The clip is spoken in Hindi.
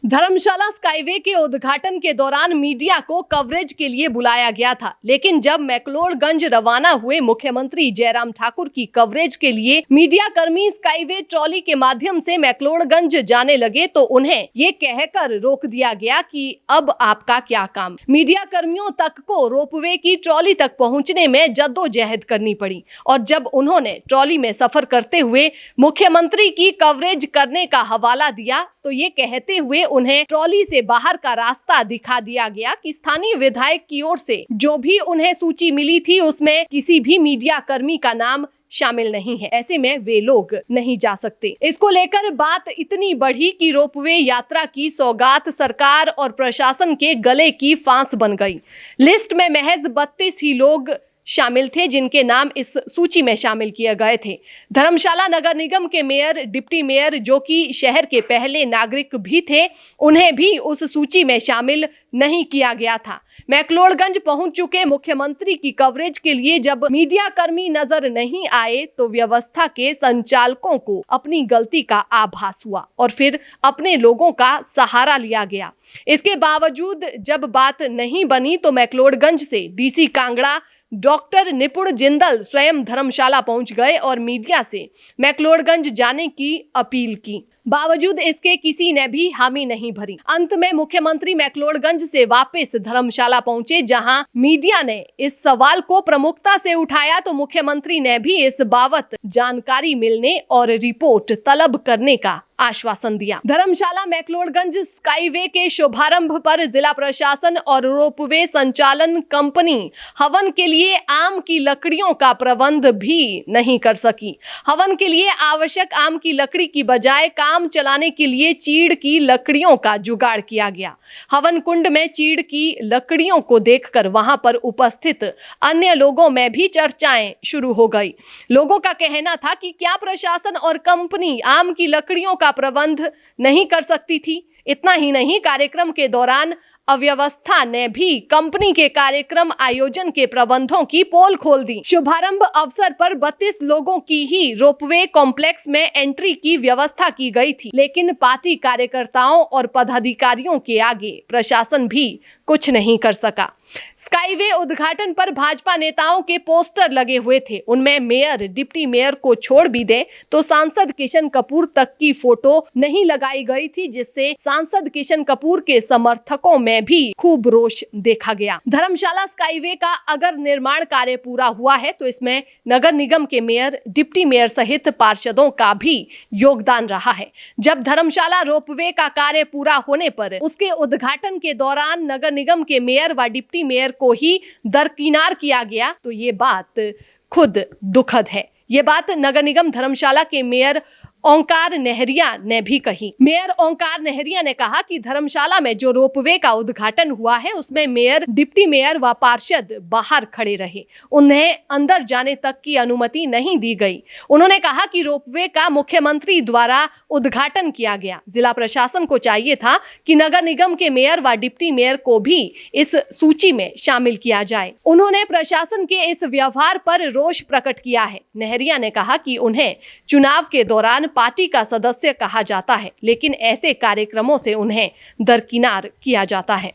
धर्मशाला स्काईवे के उद्घाटन के दौरान मीडिया को कवरेज के लिए बुलाया गया था, लेकिन जब मैक्लोडगंज रवाना हुए मुख्यमंत्री जयराम ठाकुर की कवरेज के लिए मीडिया कर्मी स्काईवे ट्रॉली के माध्यम से मैक्लोडगंज जाने लगे तो उन्हें ये कहकर रोक दिया गया कि अब आपका क्या काम। मीडिया कर्मियों तक को रोपवे की ट्रॉली तक पहुंचने में जद्दोजहद करनी पड़ी और जब उन्होंने ट्रॉली में सफर करते हुए मुख्यमंत्री की कवरेज करने का हवाला दिया तो ये कहते हुए उन्हें ट्रॉली से बाहर का रास्ता दिखा दिया गया कि स्थानीय विधायक की ओर से जो भी उन्हें सूची मिली थी उसमें किसी भी मीडिया कर्मी का नाम शामिल नहीं है, ऐसे में वे लोग नहीं जा सकते। इसको लेकर बात इतनी बढ़ी कि रोपवे यात्रा की सौगात सरकार और प्रशासन के गले की फांस बन गई। लिस्ट में महज 32 ही लोग शामिल थे जिनके नाम इस सूची में शामिल किए गए थे। धर्मशाला नगर निगम के मेयर, डिप्टी मेयर जो कि शहर के पहले नागरिक भी थे, उन्हें भी उस सूची में शामिल नहीं किया गया था। मैक्लोडगंज पहुंच चुके मुख्यमंत्री की कवरेज के लिए जब मीडिया कर्मी नजर नहीं आए तो व्यवस्था के संचालकों को अपनी गलती का आभास हुआ और फिर अपने लोगों का सहारा लिया गया। इसके बावजूद जब बात नहीं बनी तो मैक्लोडगंज से डीसी कांगड़ा डॉक्टर निपुण जिंदल स्वयं धर्मशाला पहुंच गए और मीडिया से मैक्लोडगंज जाने की अपील की। बावजूद इसके किसी ने भी हामी नहीं भरी। अंत में मुख्यमंत्री मैक्लोडगंज से वापस धर्मशाला पहुंचे, जहां मीडिया ने इस सवाल को प्रमुखता से उठाया तो मुख्यमंत्री ने भी इस बाबत जानकारी मिलने और रिपोर्ट तलब करने का आश्वासन दिया। धर्मशाला मैक्लोडगंज स्काईवे के शुभारंभ पर जिला प्रशासन और रोपवे संचालन कंपनी हवन के लिए आम की लकड़ियों का प्रबंध भी नहीं कर सकी। हवन के लिए आवश्यक आम की लकड़ी की बजाय काम चलाने के लिए चीड़ की लकड़ियों का जुगाड़ किया गया। हवन कुंड में चीड़ की लकड़ियों को देखकर वहां पर उपस्थित अन्य लोगों में भी चर्चाएं शुरू हो गई। लोगों का कहना था कि क्या प्रशासन और कंपनी आम की लकड़ियों का प्रबंध नहीं कर सकती थी। इतना ही नहीं, कार्यक्रम के दौरान अव्यवस्था ने भी कंपनी के कार्यक्रम आयोजन के प्रबंधों की पोल खोल दी। शुभारंभ अवसर पर 32 लोगों की ही रोपवे कॉम्प्लेक्स में एंट्री की व्यवस्था की गई थी, लेकिन पार्टी कार्यकर्ताओं और पदाधिकारियों के आगे प्रशासन भी कुछ नहीं कर सका। स्काईवे उद्घाटन पर भाजपा नेताओं के पोस्टर लगे हुए थे। उनमें मेयर, डिप्टी मेयर को छोड़ भी दे तो सांसद किशन कपूर तक की फोटो नहीं लगाई गई थी, जिससे सांसद किशन कपूर के समर्थकों में भी खूब रोष देखा गया। धर्मशाला स्काईवे का अगर निर्माण कार्य पूरा हुआ है तो इसमें नगर निगम के मेयर, डिप्टी मेयर सहित पार्षदों का भी योगदान रहा है। जब धर्मशाला रोपवे का कार्य पूरा होने पर उसके उद्घाटन के दौरान नगर निगम के मेयर व डिप्टी मेयर को ही दरकिनार किया गया तो ये बात खुद दुखद है। ये बात नगर निगम धर्मशाला के मेयर ओंकार नेहरिया ने भी कही। मेयर ओंकार नेहरिया ने कहा कि धर्मशाला में जो रोपवे का उद्घाटन हुआ है उसमें मेयर, डिप्टी मेयर व पार्षद बाहर खड़े रहे, उन्हें अंदर जाने तक की अनुमति नहीं दी गई। उन्होंने कहा कि रोपवे का मुख्यमंत्री द्वारा उद्घाटन किया गया। जिला प्रशासन को चाहिए था कि नगर निगम के मेयर व डिप्टी मेयर को भी इस सूची में शामिल किया जाए। उन्होंने प्रशासन के इस व्यवहार पर रोष प्रकट किया है। नेहरिया ने कहा कि उन्हें चुनाव के दौरान पार्टी का सदस्य कहा जाता है, लेकिन ऐसे कार्यक्रमों से उन्हें दरकिनार किया जाता है।